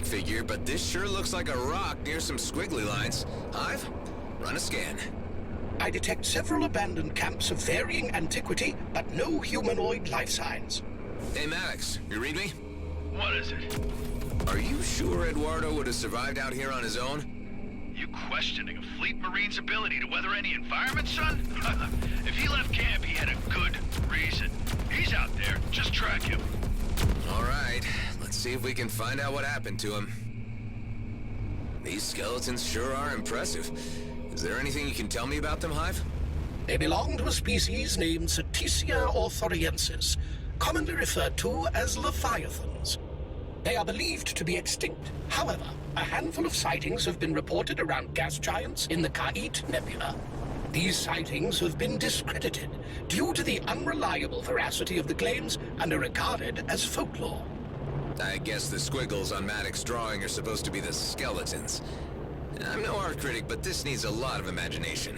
stick figure, but this sure looks like a rock near some squiggly lines. Hive, run a scan. I detect several abandoned camps of varying antiquity, but no humanoid life signs. Hey, Maddox, you read me? What is it? Are you sure Eduardo would have survived out here on his own? You questioning a fleet marine's ability to weather any environment, son? If he left camp, he had a good reason. He's out there. Just track him. All right, let's see if we can find out what happened to him. These skeletons sure are impressive. Is there anything you can tell me about them, Hive? They belong to a species named Cetacea orthoriensis, commonly referred to as leviathans. They are believed to be extinct. However, a handful of sightings have been reported around gas giants in the Kait Nebula. These sightings have been discredited due to the unreliable veracity of the claims and are regarded as folklore. I guess the squiggles on Maddox's drawing are supposed to be the skeletons. I'm no art critic, but this needs a lot of imagination.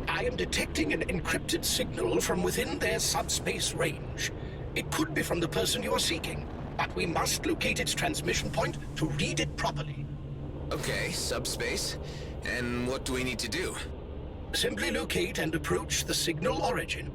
I am detecting an encrypted signal from within their subspace range. It could be from the person you are seeking, but we must locate its transmission point to read it properly. Okay, subspace. And what do we need to do? Simply locate and approach the signal origin.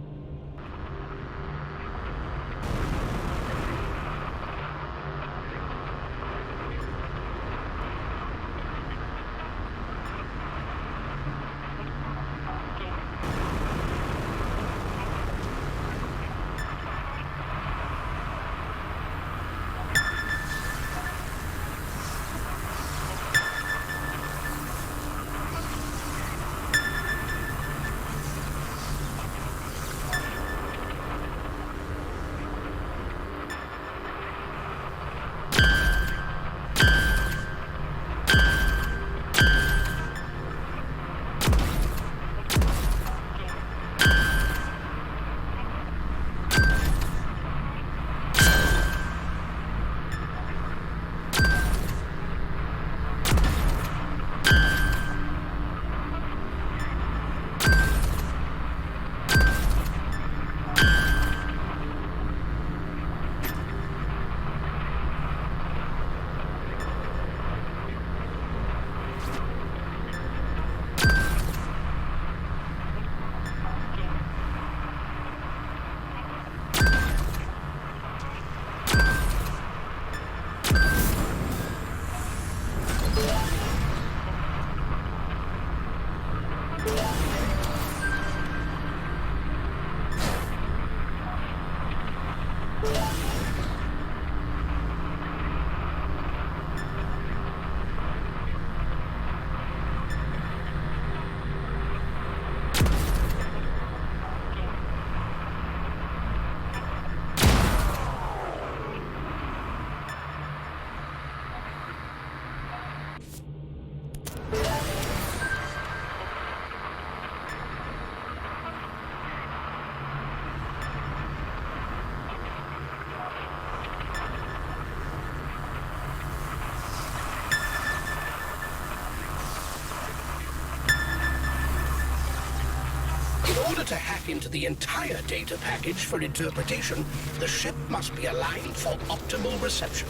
In order to hack into the entire data package for interpretation, the ship must be aligned for optimal reception.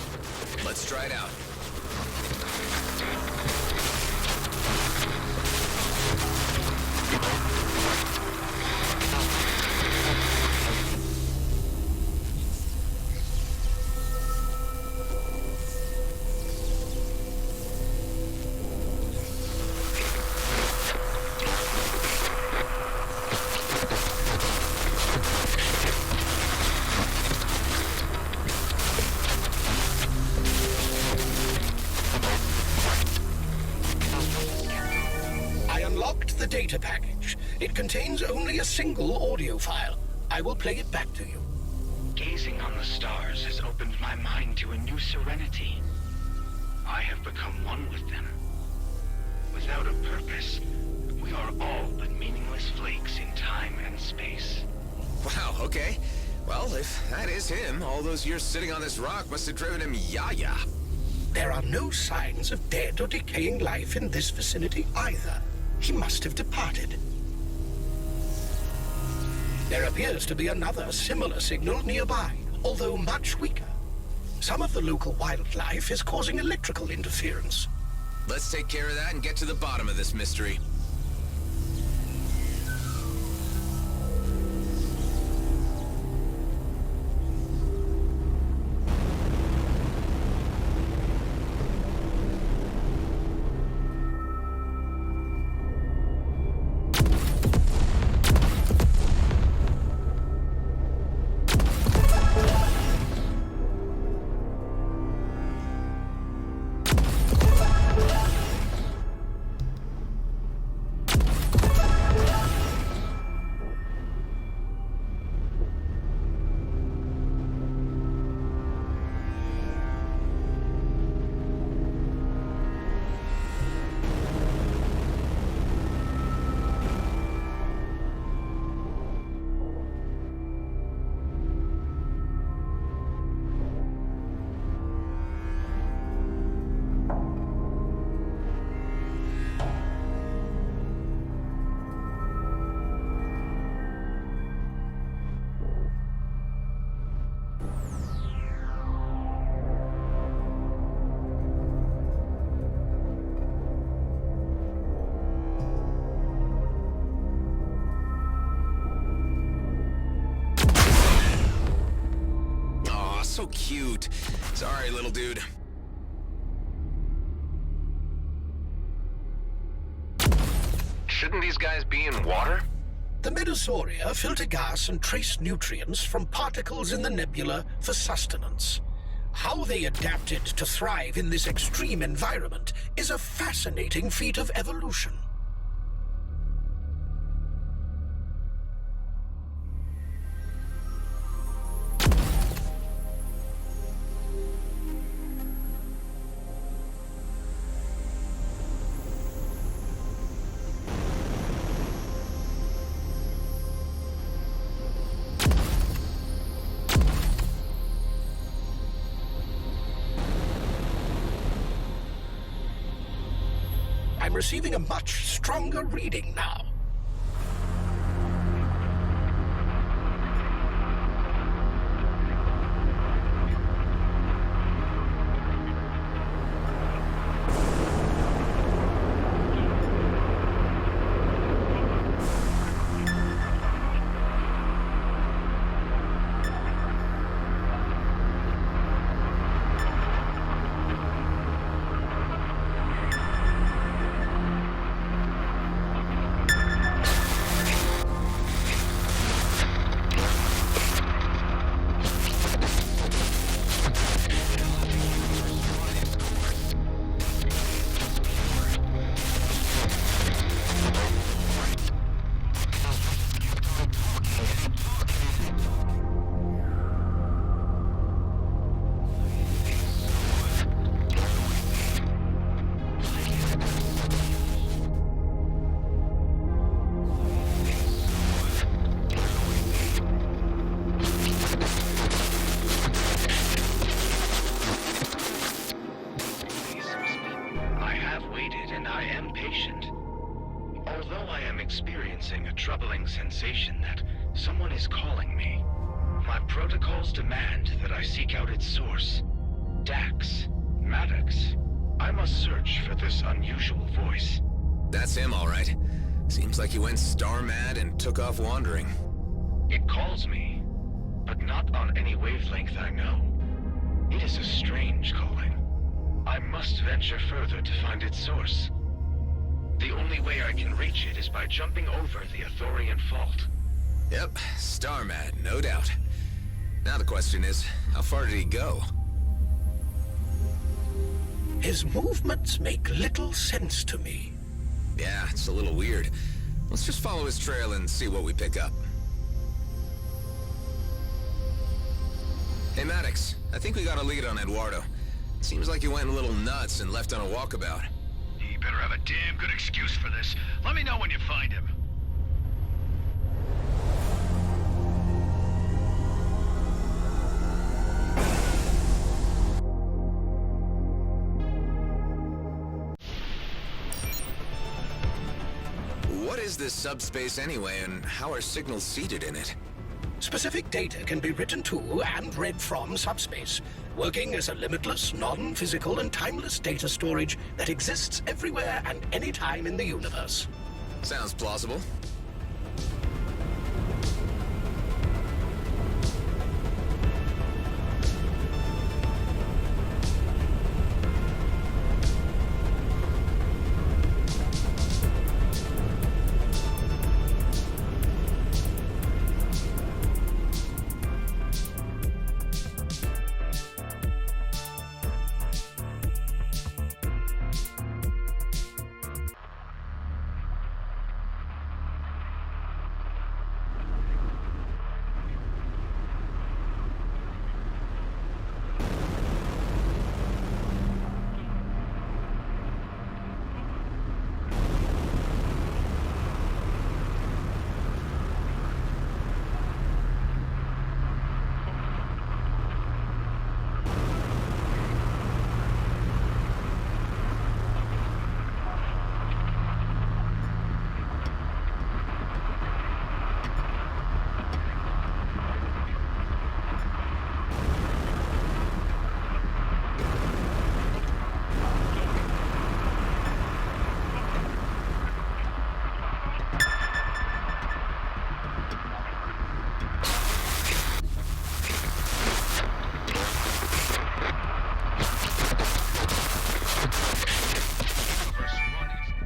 Let's try it out. The data package. It contains only a single audio file. I will play it back to you. Gazing on the stars has opened my mind to a new serenity. I have become one with them. Without a purpose, we are all but meaningless flakes in time and space. Wow, okay. Well, if that is him, all those years sitting on this rock must have driven him yaya. There are no signs of dead or decaying life in this vicinity either. He must have departed. There appears to be another similar signal nearby, although much weaker. Some of the local wildlife is causing electrical interference. Let's take care of that and get to the bottom of this mystery. So cute. Sorry, little dude. Shouldn't these guys be in water? The Medosauria filter gas and trace nutrients from particles in the nebula for sustenance. How they adapted to thrive in this extreme environment is a fascinating feat of evolution. I'm receiving a much stronger reading now. experiencing a troubling sensation that someone is calling me. My protocols demand that I seek out its source. Dax. Maddox. I must search for this unusual voice. That's him, all right. Seems like he went star-mad and took off wandering. It calls me, but not on any wavelength I know. It is a strange calling. I must venture further to find its source. The only way I can reach it is by jumping over the Athorian fault. Yep, star-mad, no doubt. Now the question is, how far did he go? His movements make little sense to me. Yeah, it's a little weird. Let's just follow his trail and see what we pick up. Hey, Maddox, I think we got a lead on Eduardo. Seems like he went a little nuts and left on a walkabout. You better have a damn good excuse for this. Let me know when you find him. What is this subspace anyway, and how are signals seated in it? Specific data can be written to and read from subspace, working as a limitless, non-physical and timeless data storage that exists everywhere and anytime in the universe. Sounds plausible.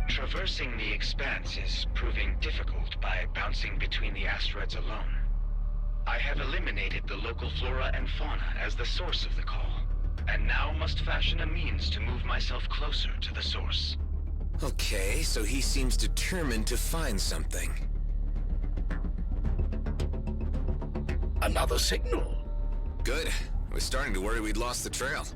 Traversing the expanse is proving difficult by bouncing between the asteroids alone. I have eliminated the local flora and fauna as the source of the call, and now must fashion a means to move myself closer to the source. Okay, so he seems determined to find something. Another signal. Good. I was starting to worry we'd lost the trail.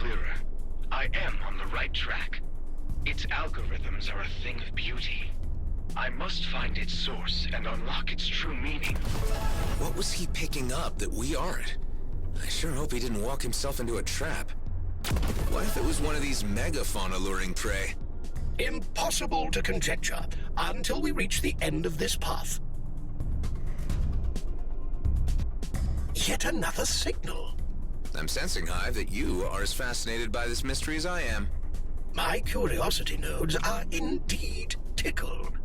clearer. I am on the right track. Its algorithms are a thing of beauty. I must find its source and unlock its true meaning. What was he picking up that we aren't? I sure hope he didn't walk himself into a trap. What if it was one of these megafauna luring prey? Impossible to conjecture until we reach the end of this path. Yet another signal. I'm sensing, Hive, that you are as fascinated by this mystery as I am. My curiosity nodes are indeed tickled.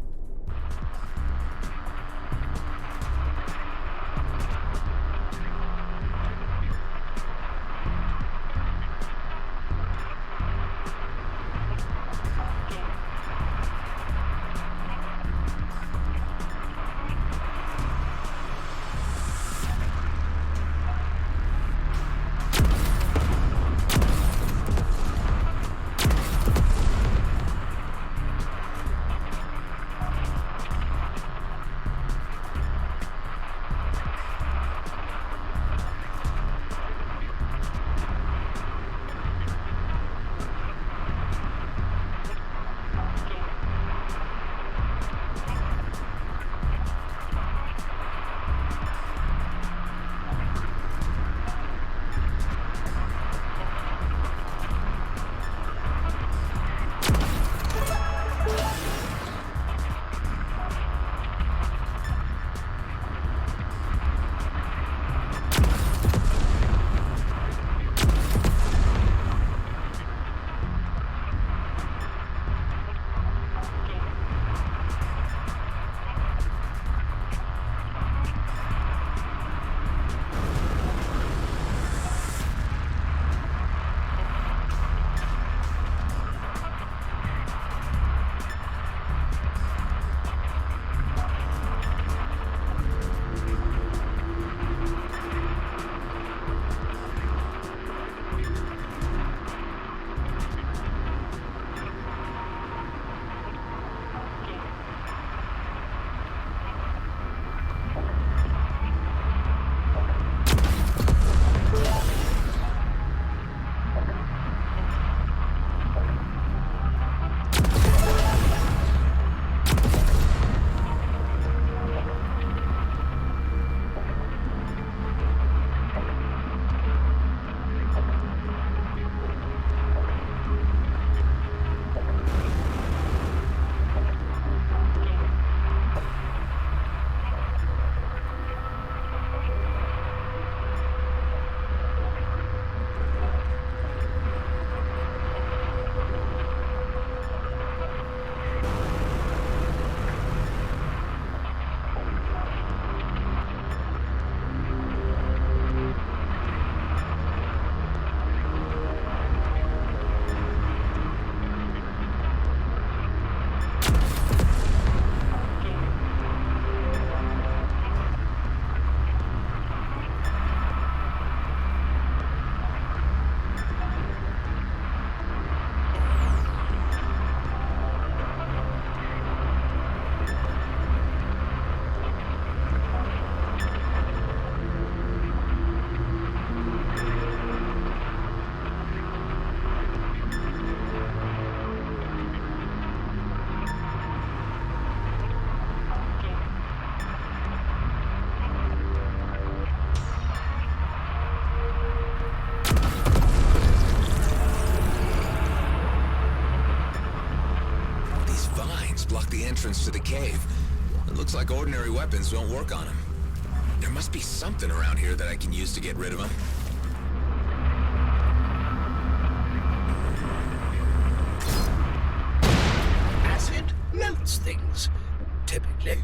entrance to the cave. It looks like ordinary weapons don't work on him. There must be something around here that I can use to get rid of him. Acid melts things, typically.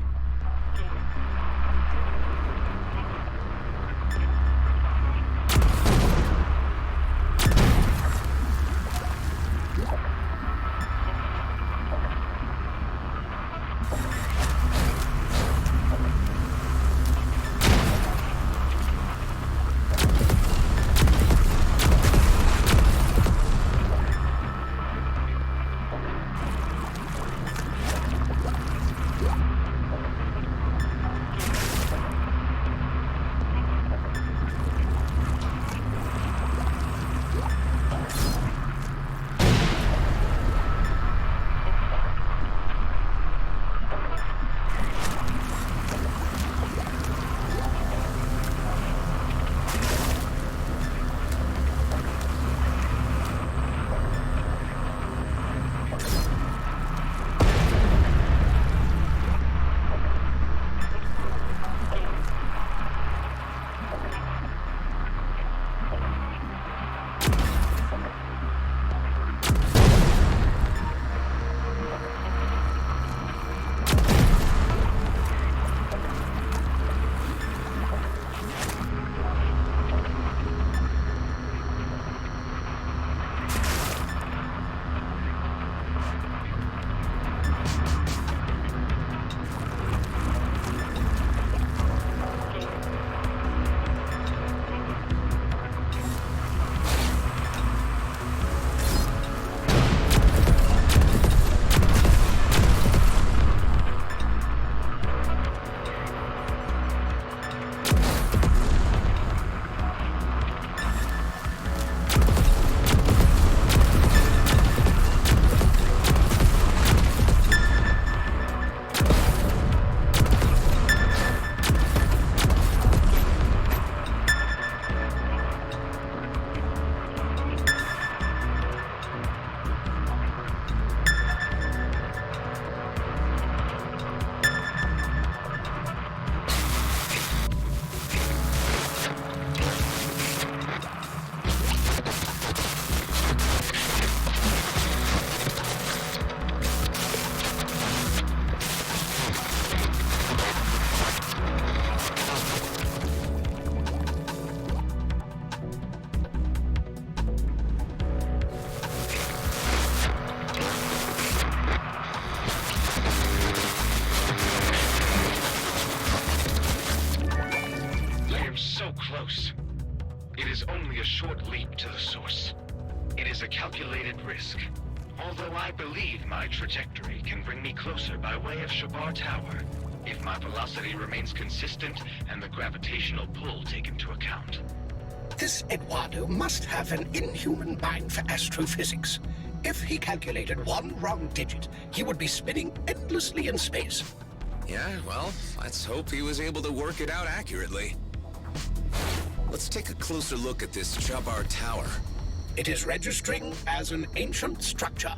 close. It is only a short leap to the source. It is a calculated risk. Although I believe my trajectory can bring me closer by way of Shabar Tower, if my velocity remains consistent and the gravitational pull taken into account. This Eduardo must have an inhuman mind for astrophysics. If he calculated one wrong digit, he would be spinning endlessly in space. Yeah, well, let's hope he was able to work it out accurately. Let's take a closer look at this Shabar Tower. It is registering as an ancient structure.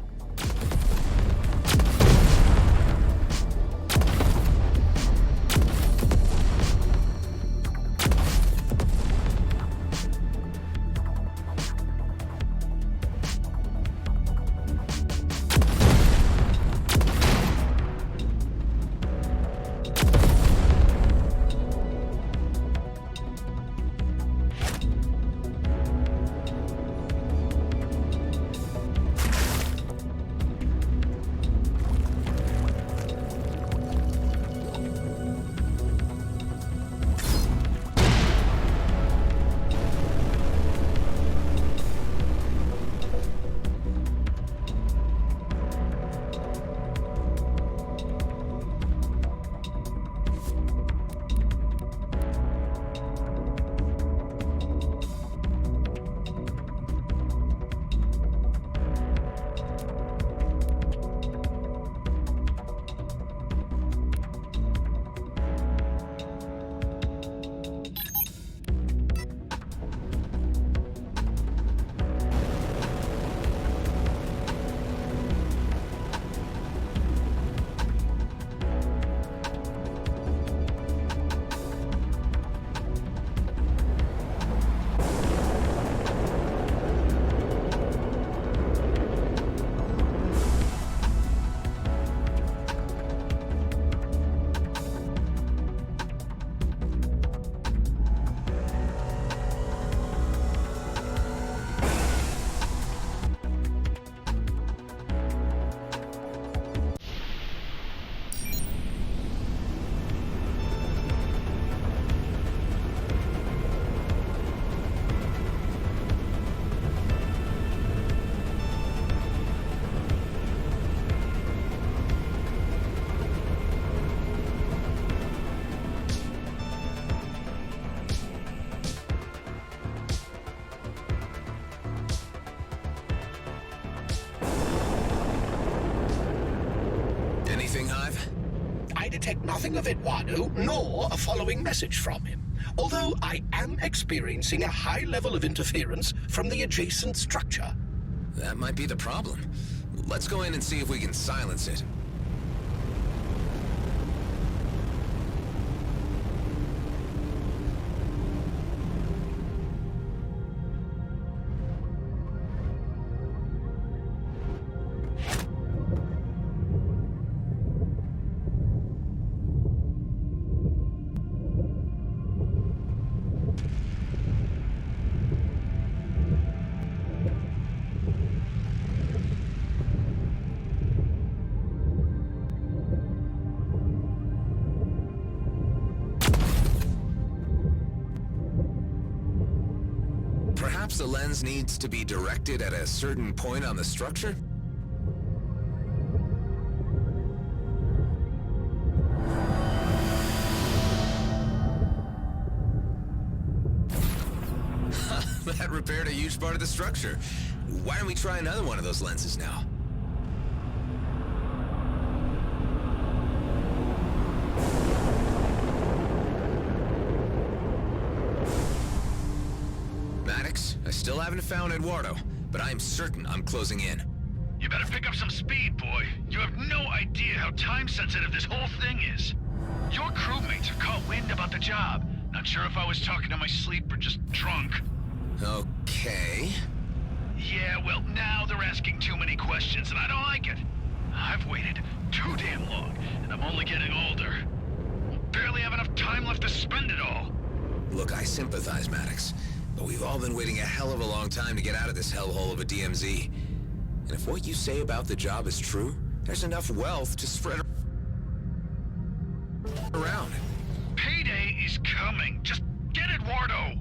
Detect nothing of Eduardo, nor a following message from him. Although I am experiencing a high level of interference from the adjacent structure. That might be the problem. Let's go in and see if we can silence it. Perhaps the lens needs to be directed at a certain point on the structure? That repaired a huge part of the structure. Why don't we try another one of those lenses now? I still haven't found Eduardo, but I am certain I'm closing in. You better pick up some speed, boy. You have no idea how time-sensitive this whole thing is. Your crewmates have caught wind about the job. Not sure if I was talking in my sleep or just drunk. Okay. Yeah, well, now they're asking too many questions, and I don't like it. I've waited too damn long, and I'm only getting older. Barely have enough time left to spend it all. Look, I sympathize, Maddox. But we've all been waiting a hell of a long time to get out of this hellhole of a DMZ. And if what you say about the job is true, there's enough wealth to spread around. Payday is coming. Just get Eduardo.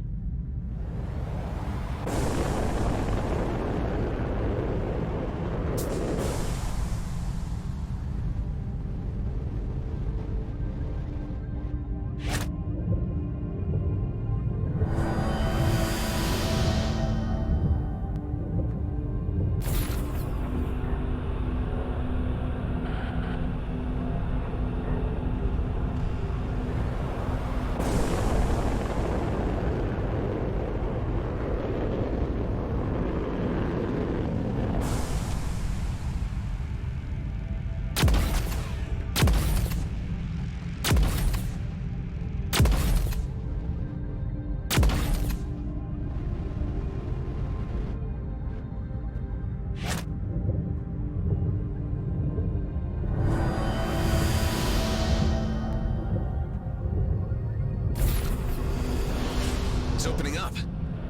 up?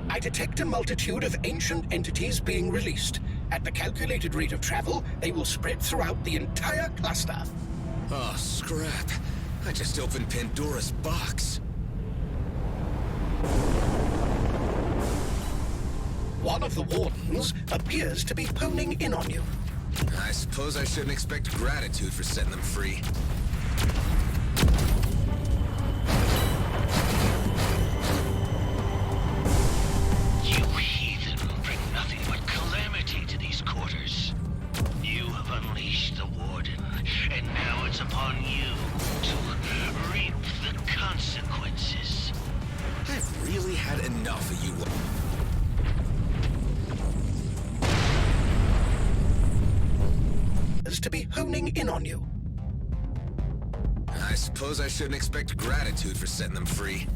I detect a multitude of ancient entities being released. At the calculated rate of travel, they will spread throughout the entire cluster. Oh, scrap. I just opened Pandora's box. One of the wardens appears to be honing in on you. I suppose I shouldn't expect gratitude for setting them free. You heathen bring nothing but calamity to these quarters. You have unleashed the Warden, and now it's upon you to reap the consequences. I've really had enough of you. To be honing in on you. I suppose I shouldn't expect gratitude for setting them free.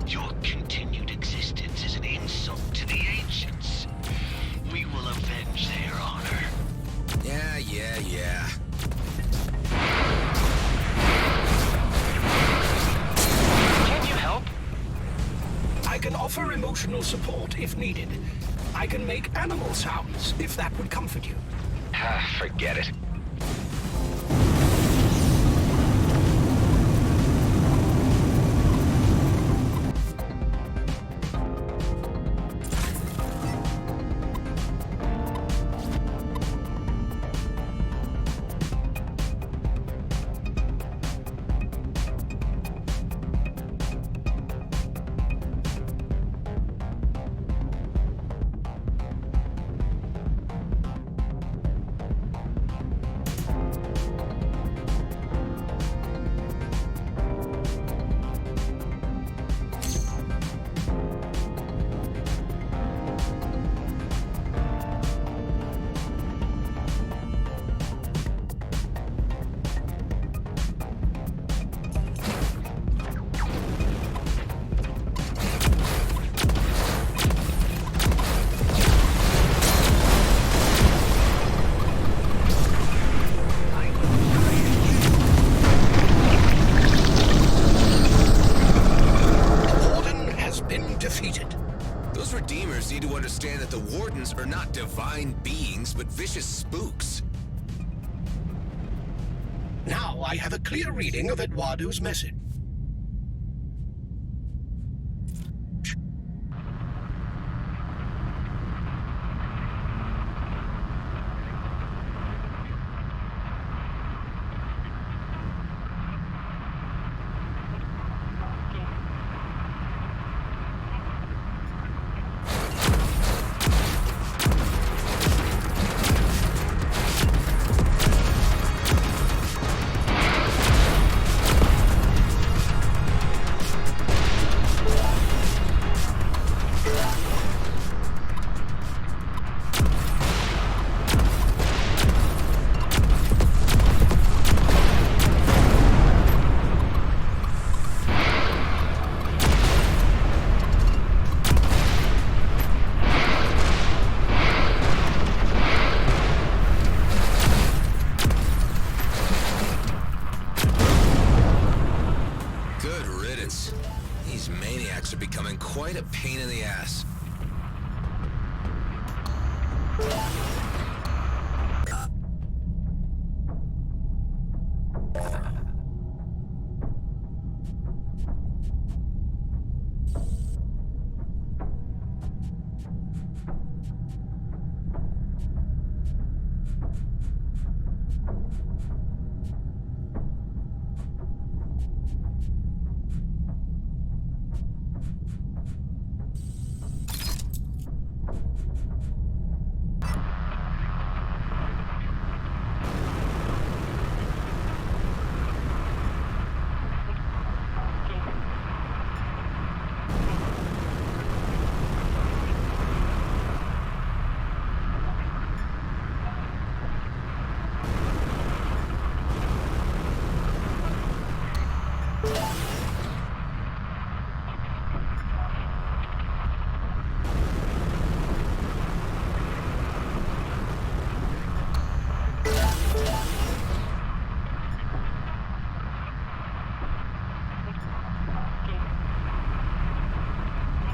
Your continued existence is an insult to the ancients. We will avenge their honor. Yeah. Can you help? I can offer emotional support if needed. I can make animal sounds if that would comfort you. Forget it. Need to understand that the Wardens are not divine beings, but vicious spooks. Now I have a clear reading of Eduardo's message. These maniacs are becoming quite a pain in the ass.